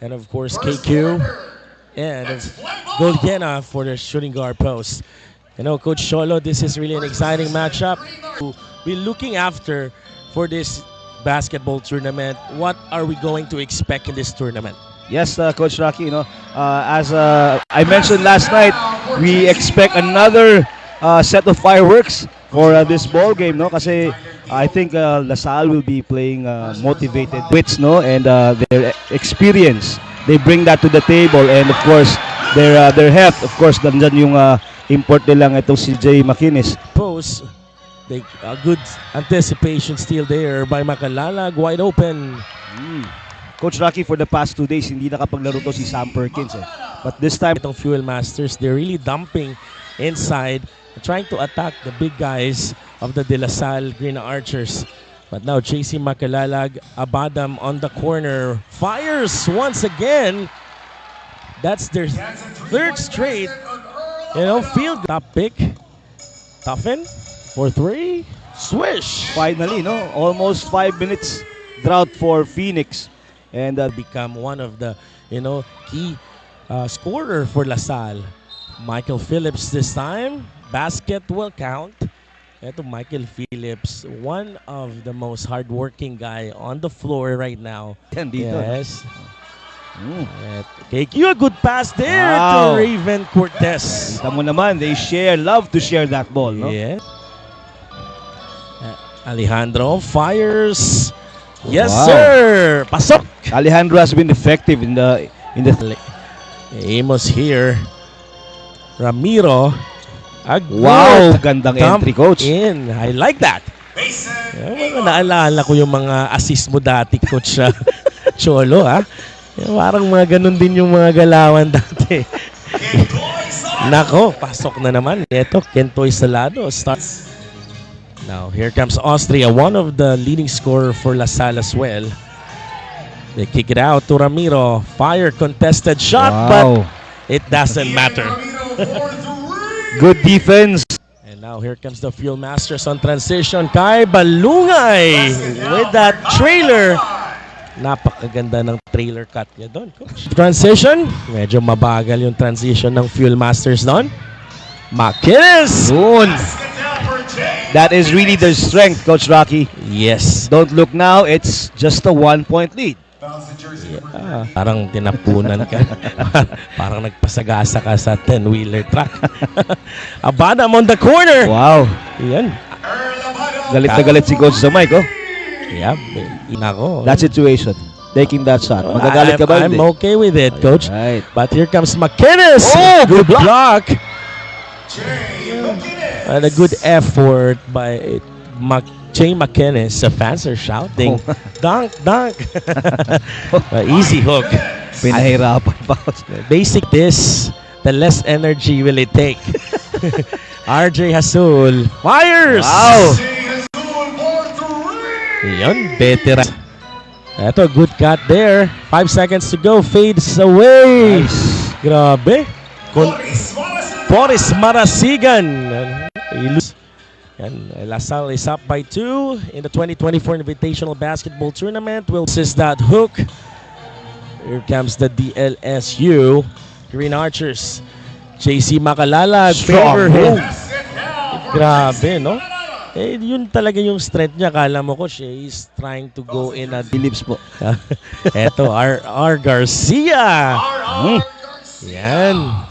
And of course, KQ. And Golgena for the shooting guard post. You know, Coach Cholo, this is really an exciting matchup. We're looking after for this basketball tournament. What are we going to expect in this tournament? Yes, Coach Rocky, as I mentioned last night, we expect another set of fireworks for this ball game, no? Kasi I think LaSalle will be playing motivated wits, no? And their experience, they bring that to the table, and of course their health, of course, nandyan yung import nilang itong si Jay McInnes. Post, a good anticipation still there by Macalalag, wide open. Coach Rocky, for the past 2 days, hindi nakapaglaro to si Sam Perkins. But this time, Itong Fuel Masters, they're really dumping inside, trying to attack the big guys of the De La Salle Green Archers. But now JC Macalalag, Abadam on the corner, fires once again. That's their third straight, field top pick. Toughen for three, swish. finally, no, almost 5 minutes drought for Phoenix. And Become one of the, key scorer for LaSalle. Michael Phillips this time. Basket will count. Ito Michael Phillips, one of the most hardworking guy on the floor right now. dito. Yes. KQ, a good pass there Wow. to Raven Cortez. Kita mo naman, they love to share that ball, no? Yeah. Alejandro fires. Yes, Wow. sir. Pasok. Alejandro has been effective in the Amos here. Ramiro. A Wow, good gandang dump entry, coach. in. I like that. Naalala ko yung mga assist mo dati, Coach Cholo, ha? Parang mga ganun din yung mga galawan dati. Nako, pasok na naman. Ito, Kentoy Salado starts. Now, here comes Austria, one of the leading scorer for LaSalle as well. They kick it out to Ramiro. Fire contested shot, but Wow. it doesn't matter. Good defense. And now here comes the Fuel Masters on transition. Kai Balungay with that trailer. Napakaganda ng trailer cut niya doon, Coach. Transition. Medyo mabagal yung transition ng Fuel Masters doon. McInnes. Yun. That is really their strength, Coach Rocky. Yes. Don't look now, it's just a 1-point lead. Yeah, parang tinapunan ka. Parang nagpasagasa ka sa 10-wheeler truck. Abadam on the corner. Wow. Yan. Galit na galit si Coach Zamay, oh. Yeah. Nako. That situation. Taking that shot. Magagalit ka ba? I'm okay with it, Coach. Right. But here comes McInnes. Oh, good block. And a good effort by Jay McInnes. The fans are shouting, dunk, dunk. Easy hook. Pinahirapan pa. Basic this, the less energy will it take. RJ Hasul fires. Wow. Yun, veteran. Ito, good cut there. 5 seconds to go. Fades away. Nice. Grabe. Boris Marasigan. LaSalle is up by 2 in the 2024 Invitational Basketball Tournament. Will assist that hook. Here comes the DLSU Green Archers. JC Macalalag. Favor him. Grabe, no? Yun talaga yung strength niya. Kala mo ko siya is trying to go in at Phillips po. Eto, R. Garcia. Yan.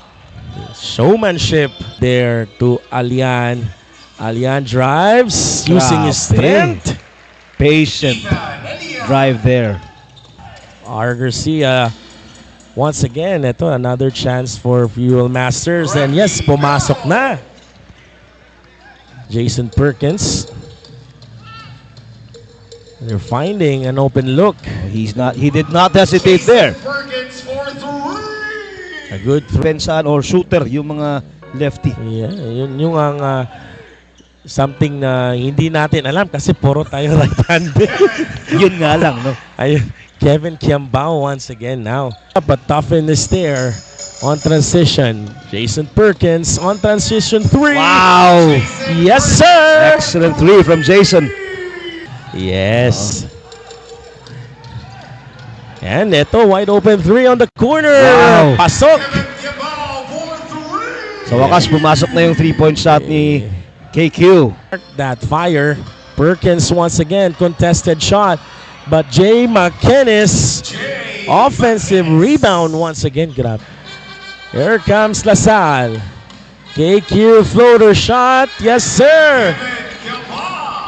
Showmanship there to Alian. Alian drives using his strength. Patient drive there. R. Garcia. Once again, ito another chance for Fuel Masters. And yes, pumasok na. Jason Perkins. They're finding an open look. He did not hesitate there. A good Pensan or shooter yung mga lefty. Yeah, yun yung ang something na hindi natin alam kasi puro tayo right-handed. Yun nga lang, no? Ayun, Kevin Kiambao once again now. But Toughen is there on transition. Jason Perkins on transition 3. Wow! Yes, sir! Excellent 3 from Jason. Yes. And ito, wide open three on the corner. Wow. Pasok. Sa wakas, pumasok na yung 3-point shot ni KQ. That fire. Perkins once again, contested shot. But Jay McKinnis, offensive rebound once again. Grab. Here comes LaSalle. KQ floater shot. Yes, sir.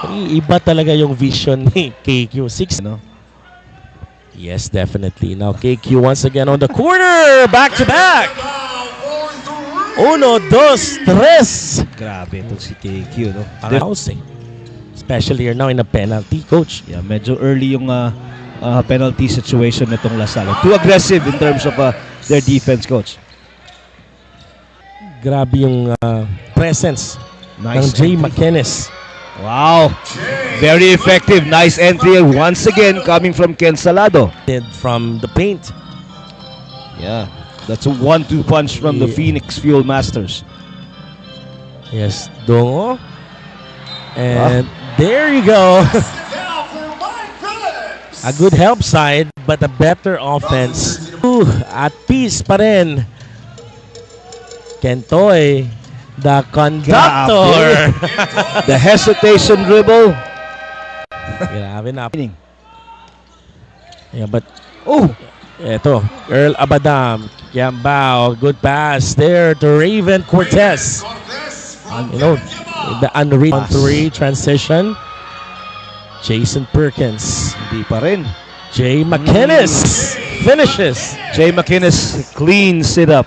Iba talaga yung vision ni KQ. 6, no? Yes, definitely. Now KQ once again on the corner. Back to back. 1, 2, 3. Grabe itong si KQ, no? Housing. Especially you're now in a penalty, coach. Yeah, medyo early yung penalty situation nitong LaSalle. Too aggressive in terms of their defense, coach. Grabe yung presence ng Jay McKinnis. Wow. Very effective. Nice entry once again coming from Ken Salado. From the paint. Yeah. That's a 1-2 punch from the Phoenix Fuel Masters. Yes, Dongo. And there you go. A good help side, but a better offense. At peace pa rin. Kentoy, the conductor. The hesitation dribble. Grabe na. Yeah, but Oh, eto, Earl Abadam, Yambao, good pass there to Raven Cortez. You know, the unread 3 transition. Jason Perkins. hindi pa rin. Jay McKinnis finishes. Jay McKinnis cleans it up.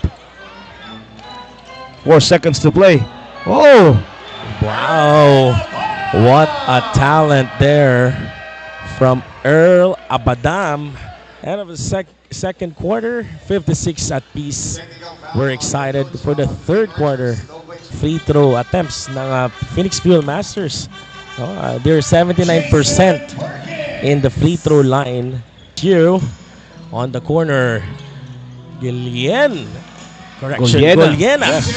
4 seconds to play. Oh, Wow. What a talent there from Earl Abadam. End of the second quarter, 56 at piece. We're excited for the third quarter. Free throw attempts ng Phoenix Fuel Masters. They're 79% in the free throw line. Here on the corner, Goliena. Goliena. Yes.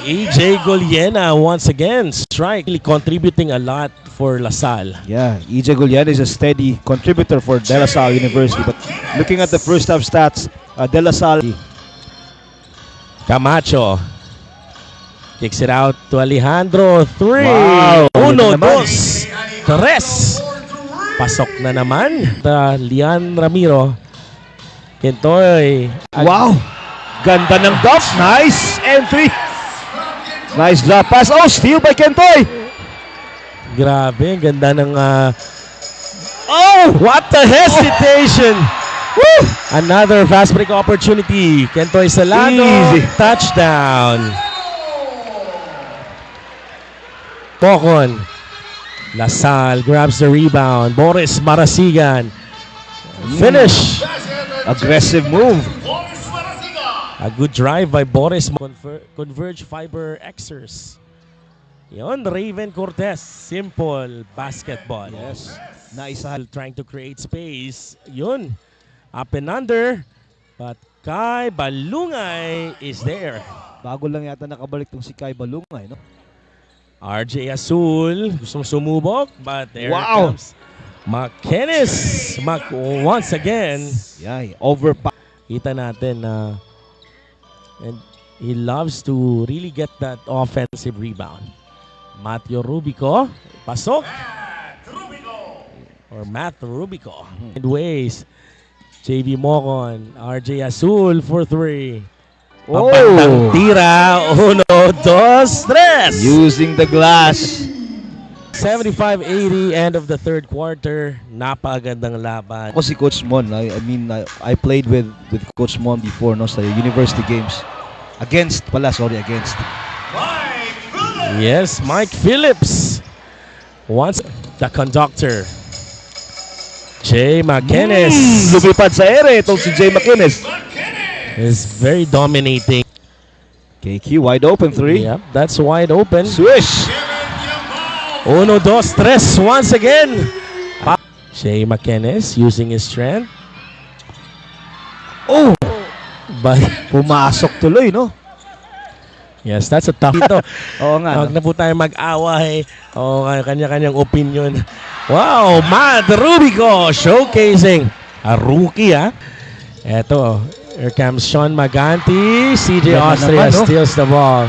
EJ Goliena once again strike, contributing a lot for LaSalle. Yeah, EJ Goliena is a steady contributor for De La Salle University. But looking at the first half stats, De La Salle. Camacho kicks it out to Alejandro. 3. Wow. 1, 2, Naman. 3. Pasok na naman. Lian Ramiro. Kentoy. Wow. Ganda ng dunk. Nice entry. Nice drop pass. Oh, steal by Kentoy. Grabe, ganda ng oh, what the hesitation. Woo! Another fast break opportunity. Kentoy Salado. Easy. Touchdown. Pocon. LaSalle grabs the rebound. Boris Marasigan. Finish. Aggressive move. A good drive by Boris. Converge Fiber Xers. Yon, Raven Cortez. Simple basketball. Yes. Nice. Trying to create space. Yun. Up and under. But Kai Balungay is there. Bago lang yata nakabalik tong si Kai Balungay, no? RJ Azul. Gustong sumubok. But there Wow. comes McKinnis. Once again. Yeah, overpass. Kita natin na and he loves to really get that offensive rebound. Matthew Rubico, pasok. Or Matt Rubico. In ways. JV Mocon, RJ Azul for 3. Papandang tira. 1, 2, 3. Using the glass. 75-80, end of the third quarter. Napakagandang laban. Ako si Coach Mon. I mean, I played with Coach Mon before, no, sa university games. Against. Yes, Mike Phillips. Once the conductor. Jay McKinnis Lumipad sa ere itong si Jay McKinnis. is very dominating. KQ wide open 3. Yep, that's wide open. Swish. 1, 2, 3 once again. Jay McKinnis using his strength. Oh, But pumasok tuloy, no? yes, that's a tough ito. Oo nga. Huwag na po tayo mag-away. O kanya-kanyang opinion. Wow, Matt Rubico showcasing A rookie, ha? Eto, here comes Sean Maganti. CJ Ganda Austria naman, no? steals the ball.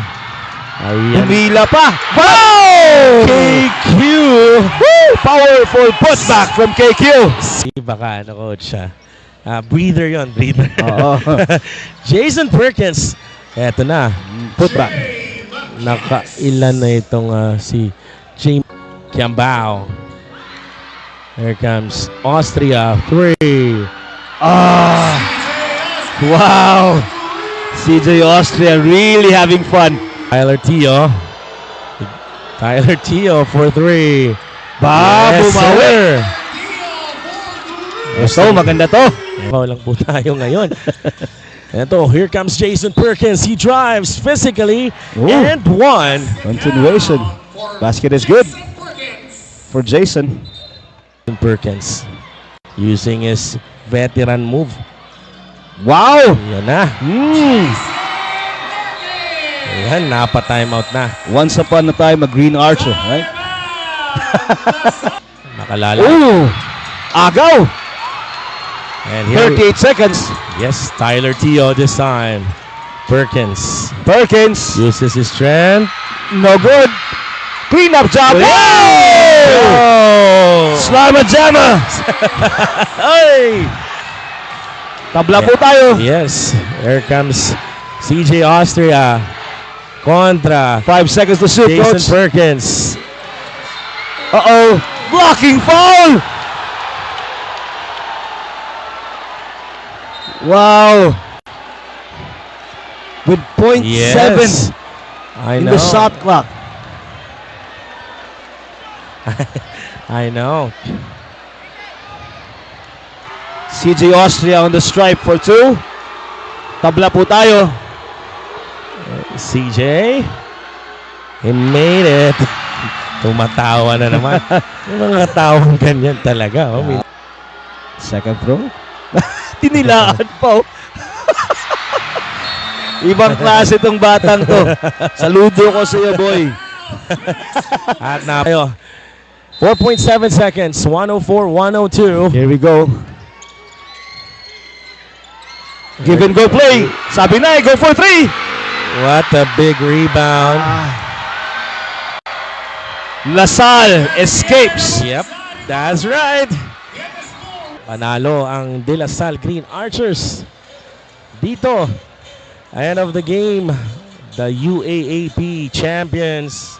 Ayan. Humila pa. Wow! KQ! Woo! Powerful putback from KQ. Baka ano, coach, breather yon, breather. Oo. Jason Perkins. Eto na. Putback. Nakailan na itong si James Kiambao. Here comes Austria. 3. Ah! Wow! CJ Austria really having fun. Tyler Tio. Tyler Tio for 3. Bumawi. So, maganda to. Wow lang po tayo ngayon. Ito, here comes Jason Perkins. He drives physically Ooh. and 1. Continuation. Basket is good for Jason. Perkins using his veteran move. Wow! Yan na. Ayan, napa-timeout na. Once upon a time, a green archer, right? Nakalala. Ooh! Agaw! And here, 38 seconds. yes, Tyler Tio this time. Perkins Perkins. uses his strength. No good. Clean up job. Oh! Slamma jamma. Hey! Tabla po tayo. Yes, here comes CJ Austria kontra 5 seconds to shoot, Jason coach. Perkins. Uh-oh. Blocking foul. Wow. With .7 Yes, I in know. the shot clock. I know. CJ Austria on the stripe for 2. Tabla po tayo. CJ, he made it. Tumatawa na naman. Yung mga tawang ganyan talaga. Oh. Second throw. Tinilaan pa. Ibang klase itong batang to. Saludo ko sa iyo, boy. At na tayo. 4.7 seconds. 104-102. Here we go. Give and go play. Sabi na, go for 3. What a big rebound. LaSalle escapes. Yep, that's right. Panalo ang De La Salle Green Archers. Dito, end of the game, the UAAP champions